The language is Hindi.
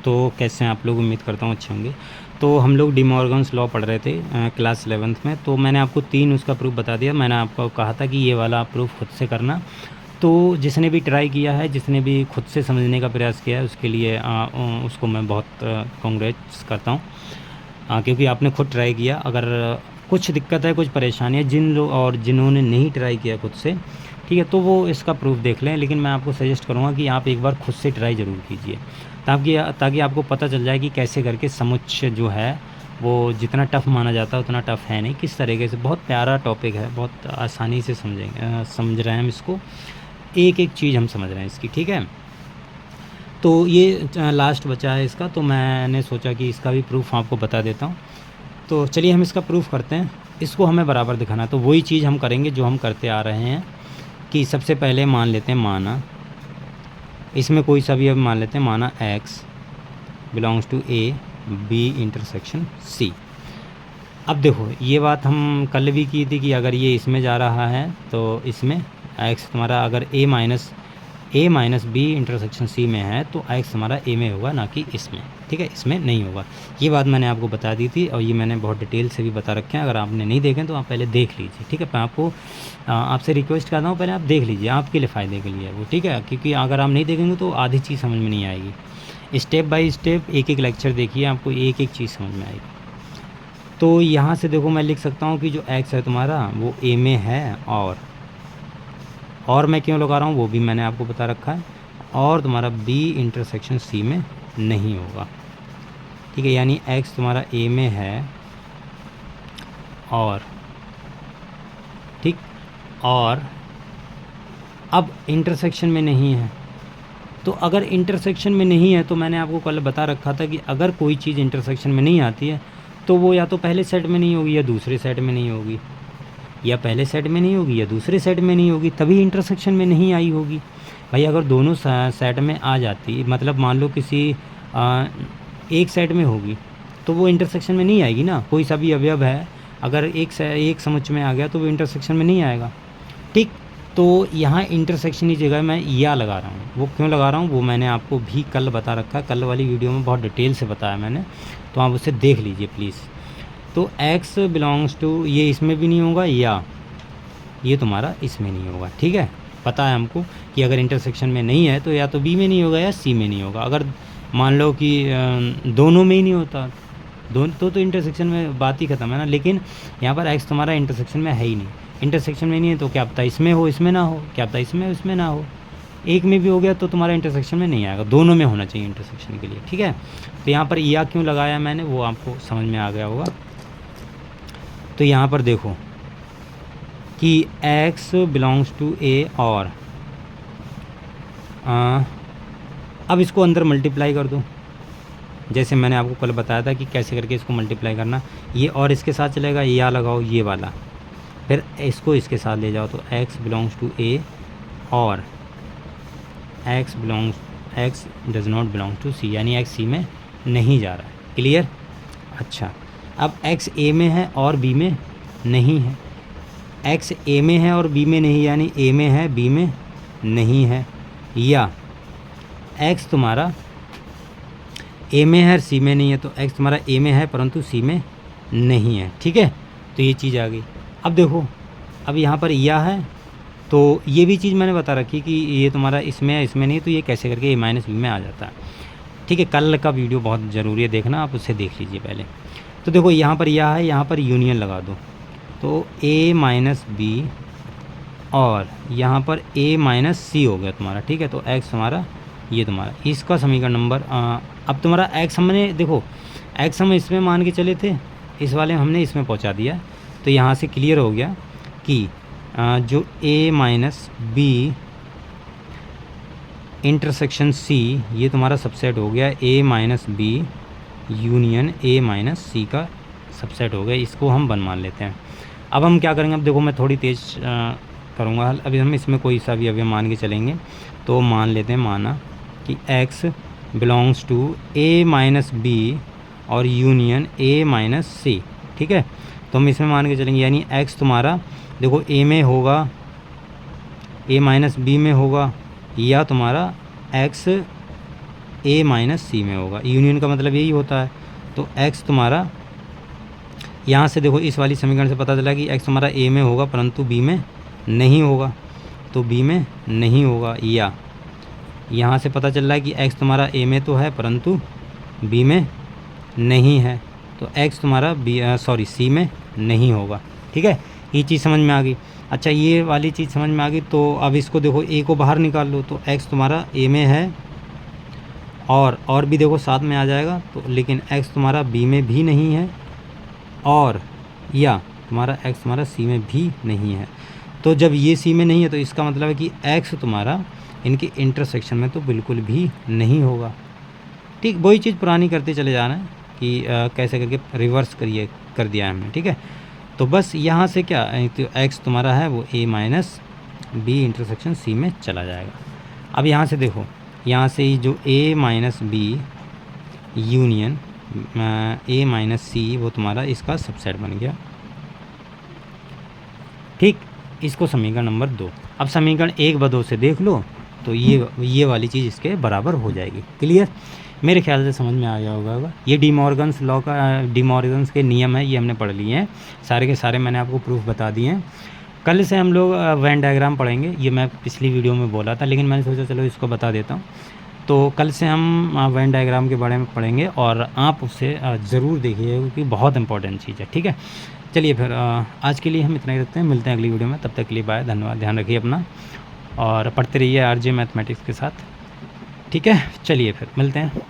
तो कैसे हैं आप लोग, उम्मीद करता हूँ अच्छे होंगे। तो हम लोग डी मॉर्गन्स लॉ पढ़ रहे थे क्लास 11th में। तो मैंने आपको 3 उसका प्रूफ बता दिया। मैंने आपको कहा था कि ये वाला प्रूफ खुद से करना। तो जिसने भी ट्राई किया है, जिसने भी खुद से समझने का प्रयास किया है, उसके लिए उसको मैं बहुत कांग्रेट्स करता हूँ, क्योंकि आपने खुद ट्राई किया। अगर कुछ दिक्कत है, कुछ परेशानी है, जिन लोग और जिन्होंने नहीं ट्राई किया खुद से, ठीक है, तो वो इसका प्रूफ देख लें। लेकिन मैं आपको सजेस्ट करूँगा कि आप एक बार खुद से ट्राई ज़रूर कीजिए, ताकि आपको पता चल जाए कि कैसे करके समुच्चय जो है वो जितना टफ़ माना जाता है उतना टफ़ है नहीं। किस तरीके से, बहुत प्यारा टॉपिक है, बहुत आसानी से समझ रहे हैं हम इसको। एक एक चीज़ हम समझ रहे हैं इसकी, ठीक है। तो ये लास्ट बचा है इसका, तो मैंने सोचा कि इसका भी प्रूफ आपको बता देता हूँ। तो चलिए हम इसका प्रूफ करते हैं। इसको हमें बराबर दिखाना है, तो वही चीज़ हम करेंगे जो हम करते आ रहे हैं कि सबसे पहले मान लेते हैं माना, इसमें कोई सा भी अब मान लेते हैं, माना x belongs to a b intersection c। अब देखो, ये बात हम कल भी की थी कि अगर ये इसमें जा रहा है तो इसमें x तुम्हारा अगर a minus b intersection c में है तो x हमारा a में होगा, ना कि इसमें, ठीक है, इसमें नहीं होगा। ये बात मैंने आपको बता दी थी और ये मैंने बहुत डिटेल से भी बता रखे हैं। अगर आपने नहीं देखें तो आप पहले देख लीजिए, ठीक है। मैं आपको आपसे रिक्वेस्ट करता हूँ, पहले आप देख लीजिए, आपके लिए फ़ायदे के लिए है वो, ठीक है। क्योंकि अगर आप नहीं देखेंगे तो आधी चीज़ समझ में नहीं आएगी। स्टेप बाय स्टेप एक एक लेक्चर देखिए, आपको एक एक चीज़ समझ में आएगी। तो यहाँ से देखो, मैं लिख सकता हूँ कि जो x है तुम्हारा वो a में है, और मैं क्यों लगा रहा हूँ वो भी मैंने आपको बता रखा है, और तुम्हारा b इंटरसेक्शन c में नहीं होगा, ठीक है। यानी x तुम्हारा a में है और, ठीक, और अब इंटरसेक्शन में नहीं है। तो अगर इंटरसेक्शन में नहीं है तो मैंने आपको कल बता रखा था कि अगर कोई चीज़ इंटरसेक्शन में नहीं आती है तो वो या तो पहले सेट में नहीं होगी या दूसरे सेट में नहीं होगी, या पहले सेट में नहीं होगी या दूसरे सेट में नहीं होगी, तभी इंटरसेक्शन में नहीं आई होगी। भाई अगर दोनों सेट में आ जाती, मतलब मान लो किसी एक सेट में होगी तो वो इंटरसेक्शन में नहीं आएगी ना। कोई सा भी अवयव है अगर एक समुच्चय में आ गया तो वो इंटरसेक्शन में नहीं आएगा, ठीक। तो यहाँ इंटरसेक्शन की जगह मैं या लगा रहा हूँ। वो क्यों लगा रहा हूँ वो मैंने आपको भी कल बता रखा है, कल वाली वीडियो में बहुत डिटेल से बताया मैंने, तो आप उसे देख लीजिए प्लीज़। तो x बिलोंग्स टू, ये इसमें भी नहीं होगा, या ये तुम्हारा इसमें नहीं होगा, ठीक है। पता है हमको कि अगर इंटरसेक्शन में नहीं है तो या तो b में नहीं होगा या c में नहीं होगा। अगर मान लो कि दोनों में ही नहीं होता, दोनों तो इंटरसेक्शन में बात ही ख़त्म है ना। लेकिन यहाँ पर x तुम्हारा इंटरसेक्शन में है ही नहीं, इंटरसेक्शन में नहीं है तो क्या पता इसमें हो इसमें ना हो, क्या पता इसमें हो इसमें ना हो। एक में भी हो गया तो तुम्हारा इंटरसेक्शन में नहीं आएगा, दोनों में होना चाहिए इंटरसेक्शन के लिए, ठीक है। तो यहाँ पर या क्यों लगाया मैंने वो आपको समझ में आ गया होगा। तो यहाँ पर देखो कि x बिलोंग्स टू a, और अब इसको अंदर मल्टीप्लाई कर दो, जैसे मैंने आपको कल बताया था कि कैसे करके इसको मल्टीप्लाई करना। ये और इसके साथ चलेगा, या लगाओ ये वाला, फिर इसको इसके साथ ले जाओ तो x बिलोंग्स टू a, और x does not belong to c, यानी x c में नहीं जा रहा है। क्लियर? अच्छा, अब x a में है और b में नहीं है। x a में है और b में नहीं, यानी a में है b में नहीं है। या x तुम्हारा a में है और c में नहीं है, तो x तुम्हारा a में है परंतु c में नहीं है, ठीक है। तो ये चीज़ आ गई। अब देखो, अब यहाँ पर या है तो ये भी चीज़ मैंने बता रखी कि ये तुम्हारा इसमें है इसमें नहीं, तो ये कैसे करके a माइनस बी में आ जाता है, ठीक है। कल का वीडियो बहुत ज़रूरी है देखना, आप उसे देख लीजिए पहले। तो देखो यहाँ पर या है, यहाँ पर यूनियन लगा दो तो a माइनस बी, और यहाँ पर a माइनस सी हो गया तुम्हारा, ठीक है। तो x तुम्हारा, ये तुम्हारा इसका समीकरण नंबर, अब तुम्हारा x हमने देखो, x हम इसमें मान के चले थे, इस वाले हमने इसमें पहुँचा दिया। तो यहाँ से क्लियर हो गया कि जो a minus B intersection c, ये तुम्हारा सबसेट हो गया a minus B union a minus C का सबसेट हो गया। इसको हम 1 मान लेते हैं। अब हम क्या करेंगे, अब देखो मैं थोड़ी तेज़ करूँगा हल। अभी हम इसमें कोई सा भी अभी मान के चलेंगे, तो मान लेते हैं, माना कि x belongs to a minus b और यूनियन a माइनस सी, ठीक है। तो हम इसमें मान के चलेंगे, यानी x तुम्हारा देखो a में होगा, a माइनस बी में होगा, या तुम्हारा x ए माइनस सी में होगा। यूनियन का मतलब यही होता है। तो एक्स तुम्हारा यहाँ से देखो इस वाली समीकरण से पता चला कि एक्स तुम्हारा ए में होगा परंतु बी में नहीं होगा, तो बी में नहीं होगा। या यहाँ से पता चल रहा है कि एक्स तुम्हारा ए में तो है परंतु बी में नहीं है, तो एक्स तुम्हारा सी में नहीं होगा। ठीक है, ये चीज़ समझ में आ गई। अच्छा, ये वाली चीज़ समझ में आ गई। तो अब इसको देखो, ए को बाहर निकाल लो, तो एक्स तुम्हारा ए में है और भी देखो साथ में आ जाएगा, तो लेकिन एक्स तुम्हारा बी में भी नहीं है और या तुम्हारा एक्स तुम्हारा सी में भी नहीं है। तो जब ये सी में नहीं है तो इसका मतलब है कि एक्स तुम्हारा इनके इंटरसेक्शन में तो बिल्कुल भी नहीं होगा। ठीक, वही चीज़ पुरानी करते चले जाना है कि कैसे करके रिवर्स कर दिया है हमने। ठीक है, तो बस यहाँ से क्या तो एक्स तुम्हारा है वो ए माइनस बी इंटरसेक्शन सी में चला जाएगा। अब यहाँ से देखो, यहाँ से जो A minus B union A minus C वो तुम्हारा इसका सबसेट बन गया। ठीक, इसको समीकरण नंबर 2। अब समीकरण 1 व 2 से देख लो तो ये वाली चीज़ इसके बराबर हो जाएगी। क्लियर, मेरे ख्याल से समझ में आ गया होगा। ये डी मॉर्गन्स लॉ का डी मॉर्गन्स के नियम है, ये हमने पढ़ लिए हैं सारे के सारे, मैंने आपको प्रूफ बता दिए हैं। कल से हम लोग वेन डायग्राम पढ़ेंगे, ये मैं पिछली वीडियो में बोला था लेकिन मैंने सोचा चलो इसको बता देता हूँ। तो कल से हम वेन डायग्राम के बारे में पढ़ेंगे और आप उसे ज़रूर देखिएगा क्योंकि बहुत इंपॉर्टेंट चीज़ है। ठीक है, चलिए फिर आज के लिए हम इतना ही रखते हैं, मिलते हैं अगली वीडियो में। तब तक के लिए बाय, धन्यवाद, ध्यान रखिए अपना और पढ़ते रहिए आरजे मैथमेटिक्स के साथ। ठीक है, चलिए फिर मिलते हैं।